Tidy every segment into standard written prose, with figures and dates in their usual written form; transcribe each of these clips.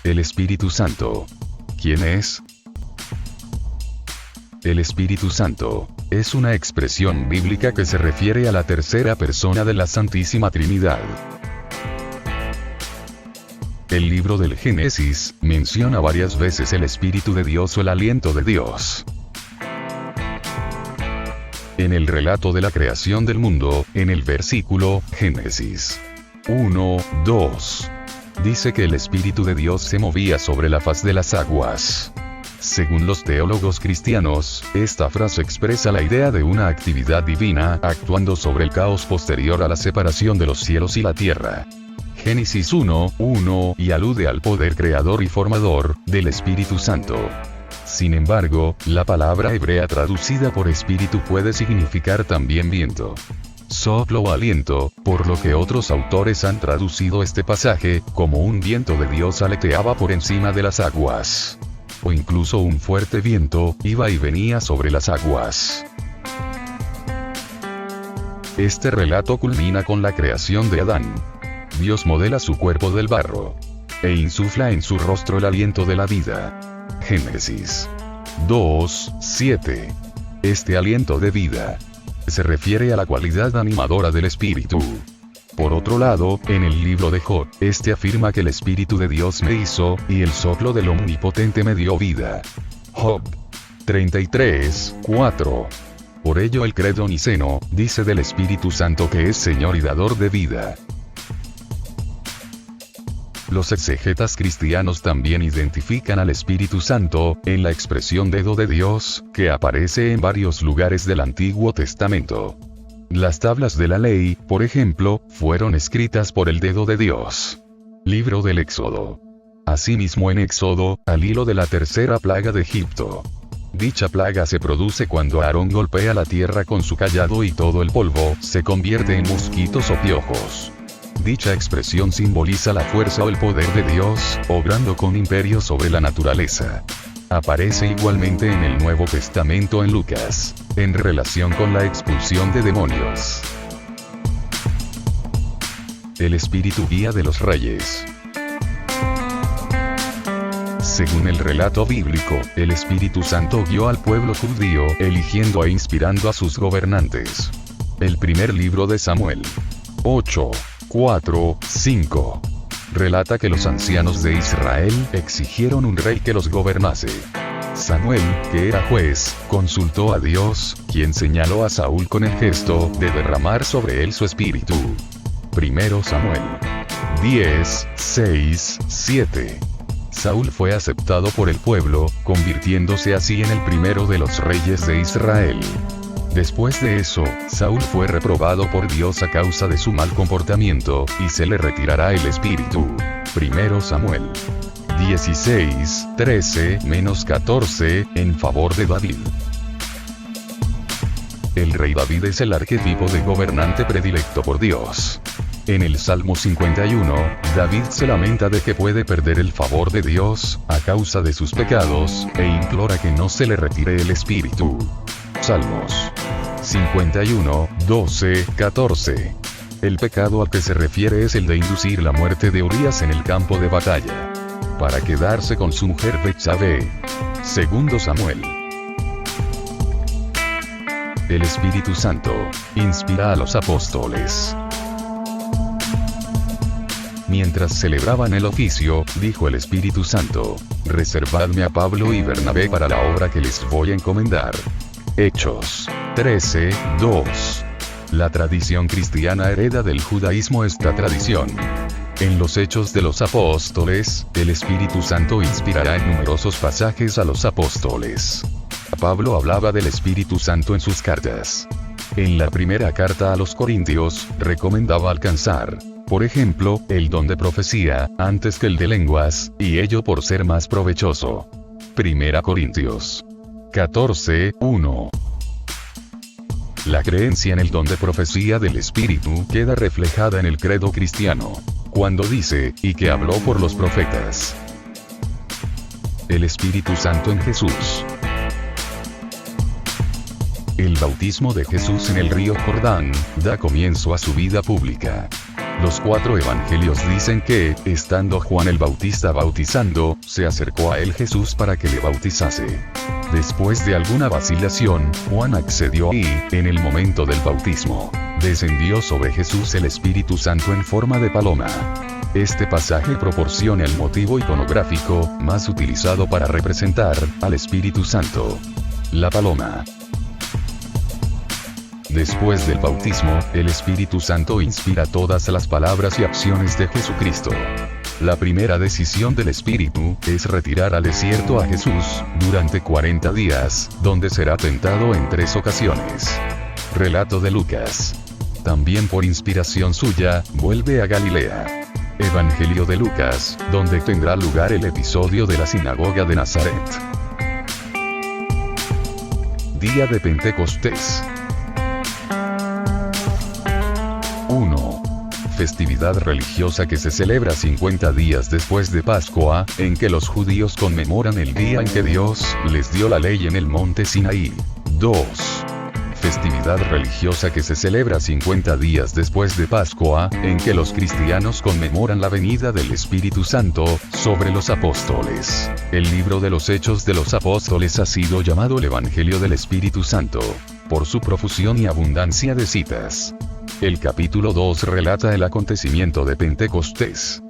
El Espíritu Santo. ¿Quién es? El Espíritu Santo es una expresión bíblica que se refiere a la tercera persona de la Santísima Trinidad. El libro del Génesis menciona varias veces el Espíritu de Dios o el aliento de Dios. En el relato de la creación del mundo, en el versículo Génesis 1:2, dice que el Espíritu de Dios se movía sobre la faz de las aguas. Según los teólogos cristianos, esta frase expresa la idea de una actividad divina actuando sobre el caos posterior a la separación de los cielos y la tierra. Génesis 1:1 y alude al poder creador y formador del Espíritu Santo. Sin embargo, la palabra hebrea traducida por espíritu puede significar también viento, soplo o aliento, por lo que otros autores han traducido este pasaje como un viento de Dios aleteaba por encima de las aguas. O incluso un fuerte viento iba y venía sobre las aguas. Este relato culmina con la creación de Adán. Dios modela su cuerpo del barro e insufla en su rostro el aliento de la vida. Génesis 2:7. Este aliento de vida se refiere a la cualidad animadora del Espíritu. Por otro lado, en el libro de Job, este afirma que el Espíritu de Dios me hizo, y el soplo del Omnipotente me dio vida. Job 33:4. Por ello el credo niceno dice del Espíritu Santo que es Señor y dador de vida. Los exegetas cristianos también identifican al Espíritu Santo en la expresión dedo de Dios, que aparece en varios lugares del Antiguo Testamento. Las tablas de la ley, por ejemplo, fueron escritas por el dedo de Dios. Libro del Éxodo. Asimismo en Éxodo, al hilo de la tercera plaga de Egipto. Dicha plaga se produce cuando Aarón golpea la tierra con su cayado y todo el polvo se convierte en mosquitos o piojos. Dicha expresión simboliza la fuerza o el poder de Dios, obrando con imperio sobre la naturaleza. Aparece igualmente en el Nuevo Testamento en Lucas, en relación con la expulsión de demonios. El Espíritu guía de los reyes. Según el relato bíblico, el Espíritu Santo guió al pueblo judío, eligiendo e inspirando a sus gobernantes. El primer libro de Samuel 8:4-5. relata que los ancianos de Israel exigieron un rey que los gobernase. Samuel, que era juez, consultó a Dios, quien señaló a Saúl con el gesto de derramar sobre él su espíritu. 1 Samuel 10:6-7. Saúl fue aceptado por el pueblo, convirtiéndose así en el primero de los reyes de Israel. Después de eso, Saúl fue reprobado por Dios a causa de su mal comportamiento, y se le retirará el espíritu. 1 Samuel 16:13-14, en favor de David. El rey David es el arquetipo de gobernante predilecto por Dios. En el Salmo 51, David se lamenta de que puede perder el favor de Dios, a causa de sus pecados, e implora que no se le retire el espíritu. Salmos 51:12-14. El pecado al que se refiere es el de inducir la muerte de Urías en el campo de batalla, para quedarse con su mujer Betsabé. 2 Samuel. El Espíritu Santo inspira a los apóstoles. Mientras celebraban el oficio, dijo el Espíritu Santo: reservadme a Pablo y Bernabé para la obra que les voy a encomendar. Hechos 13:2. La tradición cristiana hereda del judaísmo esta tradición. En los Hechos de los Apóstoles, el Espíritu Santo inspirará en numerosos pasajes a los apóstoles. Pablo hablaba del Espíritu Santo en sus cartas. En la primera carta a los Corintios, recomendaba alcanzar, por ejemplo, el don de profecía, antes que el de lenguas, y ello por ser más provechoso. 1 Corintios 14:1. La creencia en el don de profecía del Espíritu queda reflejada en el credo cristiano, cuando dice, y que habló por los profetas. El Espíritu Santo en Jesús. El bautismo de Jesús en el río Jordán da comienzo a su vida pública. Los 4 evangelios dicen que, estando Juan el Bautista bautizando, se acercó a él Jesús para que le bautizase. Después de alguna vacilación, Juan accedió y, en el momento del bautismo, descendió sobre Jesús el Espíritu Santo en forma de paloma. Este pasaje proporciona el motivo iconográfico más utilizado para representar al Espíritu Santo: la paloma. Después del bautismo, el Espíritu Santo inspira todas las palabras y acciones de Jesucristo. La primera decisión del Espíritu es retirar al desierto a Jesús durante 40 días, donde será tentado en 3 ocasiones. Relato de Lucas. También por inspiración suya, vuelve a Galilea. Evangelio de Lucas, donde tendrá lugar el episodio de la sinagoga de Nazaret. Día de Pentecostés. 1. Festividad religiosa que se celebra 50 días después de Pascua, en que los judíos conmemoran el día en que Dios les dio la ley en el monte Sinaí. 2. Festividad religiosa que se celebra 50 días después de Pascua, en que los cristianos conmemoran la venida del Espíritu Santo sobre los apóstoles. El libro de los Hechos de los Apóstoles ha sido llamado el Evangelio del Espíritu Santo, por su profusión y abundancia de citas. El capítulo 2 relata el acontecimiento de Pentecostés.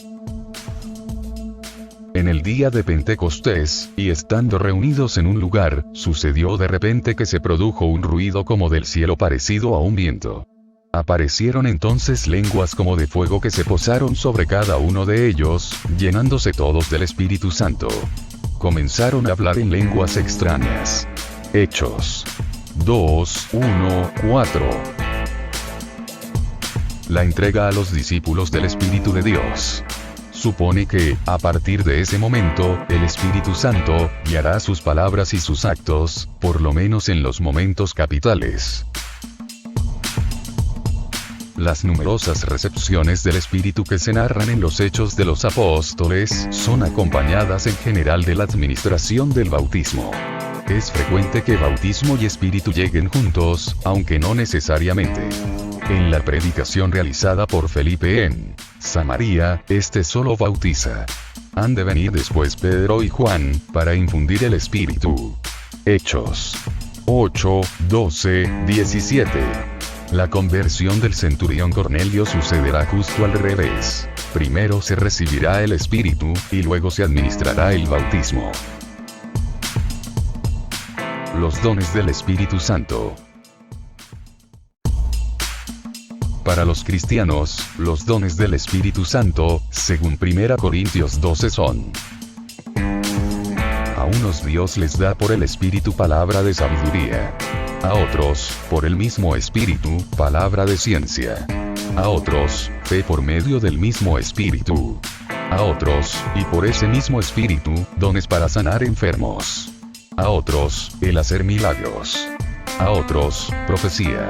En el día de Pentecostés, y estando reunidos en un lugar, sucedió de repente que se produjo un ruido como del cielo parecido a un viento. Aparecieron entonces lenguas como de fuego que se posaron sobre cada uno de ellos, llenándose todos del Espíritu Santo. Comenzaron a hablar en lenguas extrañas. Hechos 2, 1, 4. La entrega a los discípulos del Espíritu de Dios. Supone que, a partir de ese momento, el Espíritu Santo guiará sus palabras y sus actos, por lo menos en los momentos capitales. Las numerosas recepciones del Espíritu que se narran en los Hechos de los Apóstoles son acompañadas en general de la administración del bautismo. Es frecuente que bautismo y Espíritu lleguen juntos, aunque no necesariamente. En la predicación realizada por Felipe en Samaria, este solo bautiza. Han de venir después Pedro y Juan, para infundir el Espíritu. Hechos 8, 12, 17. La conversión del centurión Cornelio sucederá justo al revés. Primero se recibirá el Espíritu, y luego se administrará el bautismo. Los dones del Espíritu Santo. Para los cristianos, los dones del Espíritu Santo, según 1 Corintios 12 son: a unos Dios les da por el Espíritu palabra de sabiduría. A otros, por el mismo Espíritu, palabra de ciencia. A otros, fe por medio del mismo Espíritu. A otros, y por ese mismo Espíritu, dones para sanar enfermos. A otros, el hacer milagros. A otros, profecía.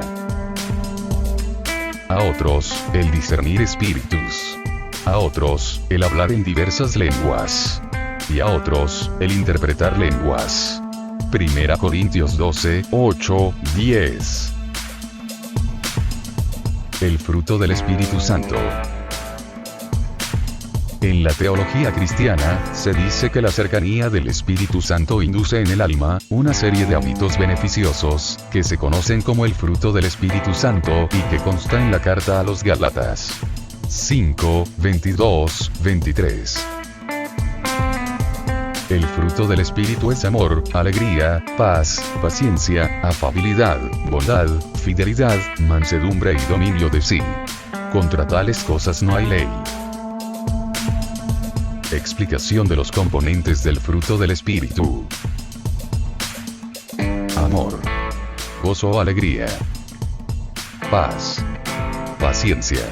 A otros, el discernir espíritus. A otros, el hablar en diversas lenguas. Y a otros, el interpretar lenguas. 1 Corintios 12, 8, 10. El fruto del Espíritu Santo. En la teología cristiana, se dice que la cercanía del Espíritu Santo induce en el alma una serie de hábitos beneficiosos, que se conocen como el fruto del Espíritu Santo y que consta en la carta a los Gálatas 5, 22, 23. El fruto del Espíritu es amor, alegría, paz, paciencia, afabilidad, bondad, fidelidad, mansedumbre y dominio de sí. Contra tales cosas no hay ley. Explicación de los componentes del fruto del Espíritu. Amor. Gozo o alegría. Paz. Paciencia.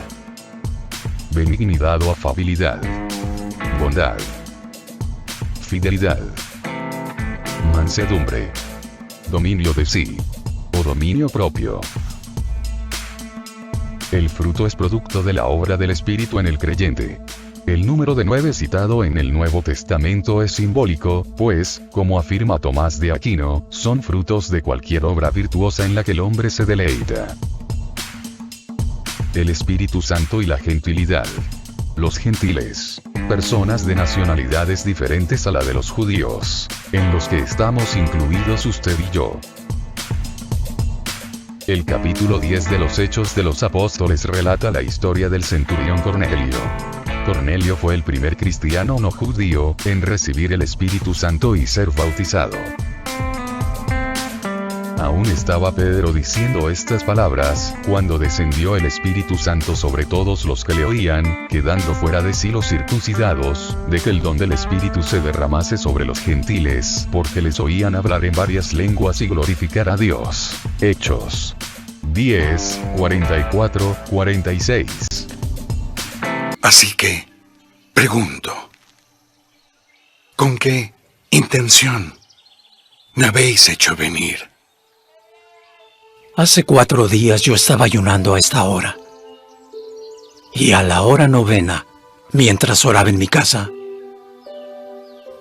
Benignidad o afabilidad. Bondad. Fidelidad. Mansedumbre. Dominio de sí. O dominio propio. El fruto es producto de la obra del Espíritu en el creyente. El número de 9 citado en el Nuevo Testamento es simbólico, pues, como afirma Tomás de Aquino, son frutos de cualquier obra virtuosa en la que el hombre se deleita. el Espíritu Santo y la gentilidad. Los gentiles, personas de nacionalidades diferentes a la de los judíos, en los que estamos incluidos usted y yo. El capítulo 10 de los Hechos de los Apóstoles relata la historia del centurión Cornelio. Cornelio fue el primer cristiano no judío en recibir el Espíritu Santo y ser bautizado. Aún estaba Pedro diciendo estas palabras, cuando descendió el Espíritu Santo sobre todos los que le oían, quedando fuera de sí los circuncidados, de que el don del Espíritu se derramase sobre los gentiles, porque les oían hablar en varias lenguas y glorificar a Dios. Hechos 10, 44, 46. Así que, pregunto, ¿con qué intención me habéis hecho venir? Hace 4 días yo estaba ayunando a esta hora, y a la hora 9, mientras oraba en mi casa,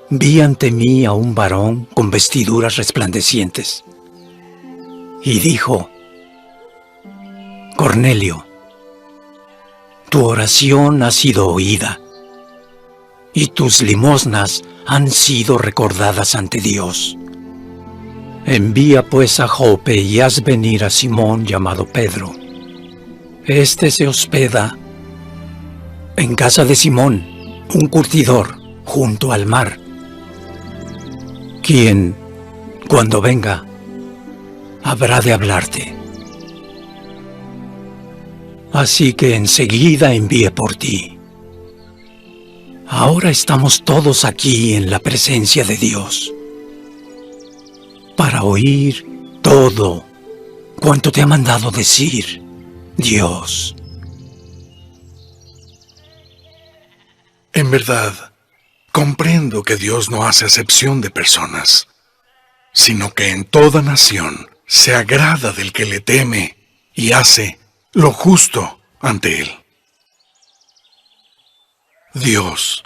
vi ante mí a un varón con vestiduras resplandecientes, y dijo: Cornelio, tu oración ha sido oída, y tus limosnas han sido recordadas ante Dios. Envía pues a Jope y haz venir a Simón llamado Pedro. Este se hospeda en casa de Simón, un curtidor, junto al mar, quien, cuando venga, habrá de hablarte. Así que enseguida envié por ti. Ahora estamos todos aquí en la presencia de Dios, para oír todo cuanto te ha mandado decir Dios. En verdad, comprendo que Dios no hace acepción de personas, sino que en toda nación se agrada del que le teme y hace lo justo ante él. Dios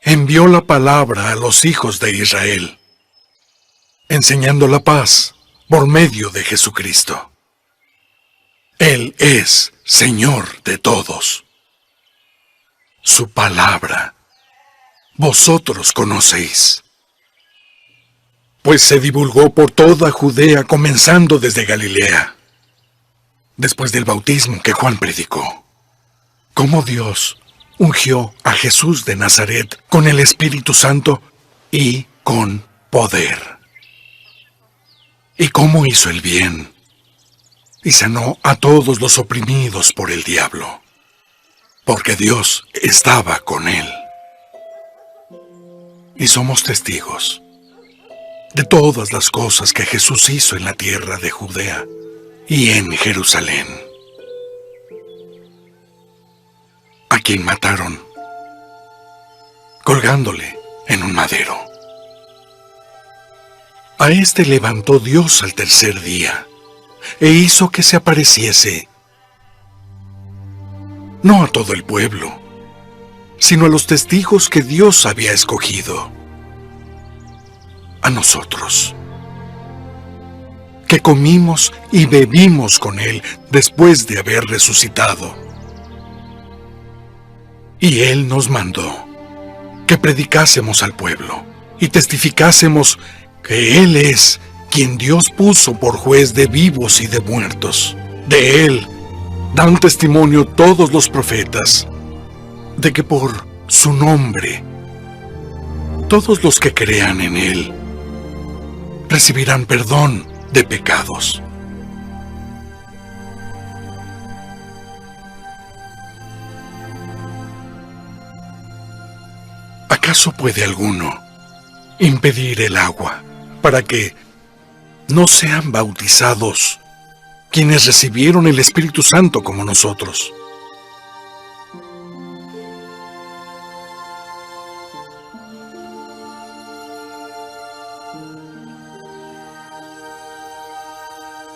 envió la palabra a los hijos de Israel, enseñando la paz por medio de Jesucristo. Él es Señor de todos. Su palabra vosotros conocéis, pues se divulgó por toda Judea, comenzando desde Galilea, después del bautismo que Juan predicó, cómo Dios ungió a Jesús de Nazaret con el Espíritu Santo y con poder, y cómo hizo el bien y sanó a todos los oprimidos por el diablo, porque Dios estaba con él. Y somos testigos de todas las cosas que Jesús hizo en la tierra de Judea y en Jerusalén, a quien mataron colgándole en un madero. A este levantó Dios al tercer día e hizo que se apareciese, no a todo el pueblo, sino a los testigos que Dios había escogido, a nosotros, que comimos y bebimos con Él después de haber resucitado. Y Él nos mandó que predicásemos al pueblo y testificásemos que Él es quien Dios puso por juez de vivos y de muertos. De Él dan testimonio todos los profetas, de que por su nombre todos los que crean en Él recibirán perdón de pecados. ¿Acaso puede alguno impedir el agua para que no sean bautizados quienes recibieron el Espíritu Santo como nosotros?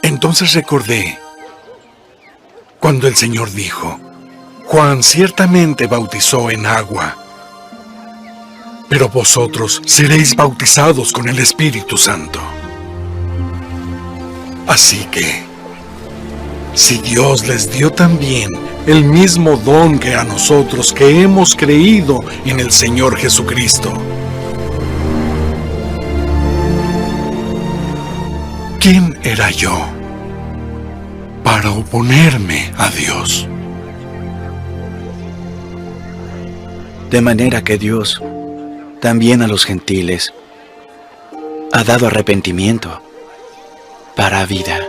Entonces recordé cuando el Señor dijo: Juan ciertamente bautizó en agua, pero vosotros seréis bautizados con el Espíritu Santo. Así que Si Dios les dio también el mismo don que a nosotros que hemos creído en el Señor Jesucristo. ¿Quién era yo para oponerme a Dios? De manera que Dios también a los gentiles ha dado arrepentimiento para vida.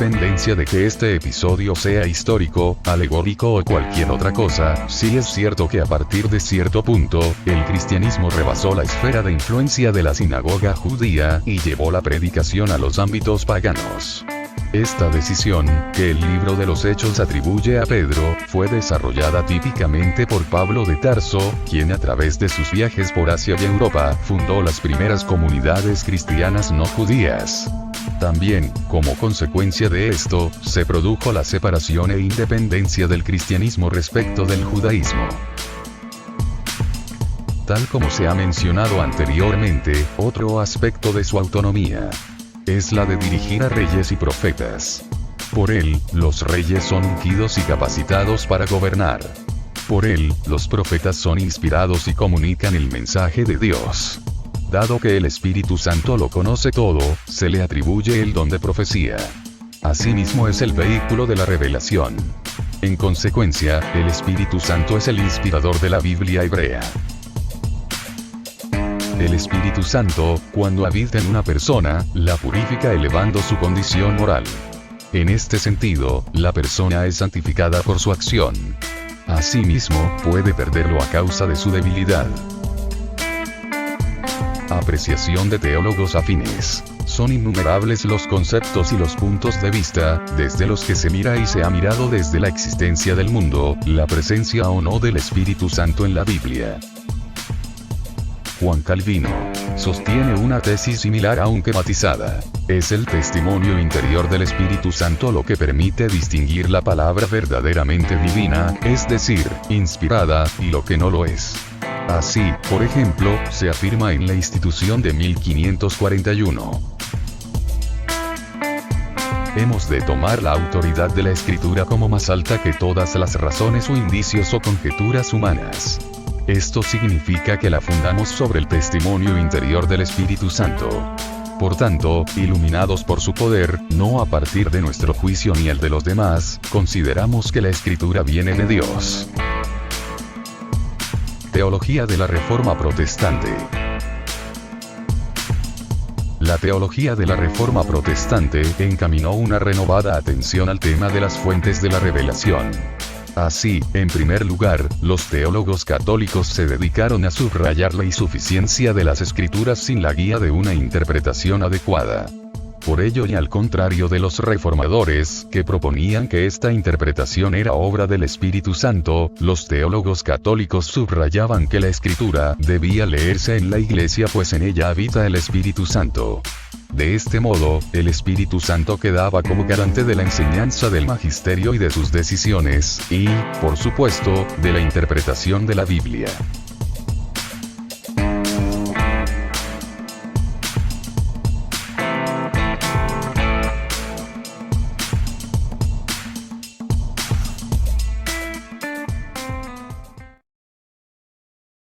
Independencia de que este episodio sea histórico, alegórico o cualquier otra cosa, sí es cierto que a partir de cierto punto, el cristianismo rebasó la esfera de influencia de la sinagoga judía y llevó la predicación a los ámbitos paganos. Esta decisión, que el libro de los Hechos atribuye a Pedro, fue desarrollada típicamente por Pablo de Tarso, quien a través de sus viajes por Asia y Europa, fundó las primeras comunidades cristianas no judías. También, como consecuencia de esto, se produjo la separación e independencia del cristianismo respecto del judaísmo. Tal como se ha mencionado anteriormente, otro aspecto de su autonomía es la de dirigir a reyes y profetas. Por él, los reyes son ungidos y capacitados para gobernar. Por él, los profetas son inspirados y comunican el mensaje de Dios. Dado que el Espíritu Santo lo conoce todo, se le atribuye el don de profecía. Asimismo es el vehículo de la revelación. En consecuencia, el Espíritu Santo es el inspirador de la Biblia hebrea. El Espíritu Santo, cuando habita en una persona, la purifica elevando su condición moral. En este sentido, la persona es santificada por su acción. Asimismo, puede perderlo a causa de su debilidad. Apreciación de teólogos afines. Son innumerables los conceptos y los puntos de vista, desde los que se mira y se ha mirado desde la existencia del mundo, la presencia o no del Espíritu Santo en la Biblia. Juan Calvino sostiene una tesis similar aunque matizada. Es el testimonio interior del Espíritu Santo lo que permite distinguir la palabra verdaderamente divina, es decir, inspirada, y lo que no lo es. Así, por ejemplo, se afirma en la Institución de 1541. Hemos de tomar la autoridad de la Escritura como más alta que todas las razones o indicios o conjeturas humanas. Esto significa que la fundamos sobre el testimonio interior del Espíritu Santo. Por tanto, iluminados por su poder, no a partir de nuestro juicio ni el de los demás, consideramos que la Escritura viene de Dios. Teología de la Reforma Protestante. La teología de la Reforma Protestante encaminó una renovada atención al tema de las fuentes de la revelación. Así, en primer lugar, los teólogos católicos se dedicaron a subrayar la insuficiencia de las Escrituras sin la guía de una interpretación adecuada. Por ello y al contrario de los reformadores, que proponían que esta interpretación era obra del Espíritu Santo, los teólogos católicos subrayaban que la Escritura debía leerse en la Iglesia pues en ella habita el Espíritu Santo. De este modo, el Espíritu Santo quedaba como garante de la enseñanza del magisterio y de sus decisiones, y, por supuesto, de la interpretación de la Biblia.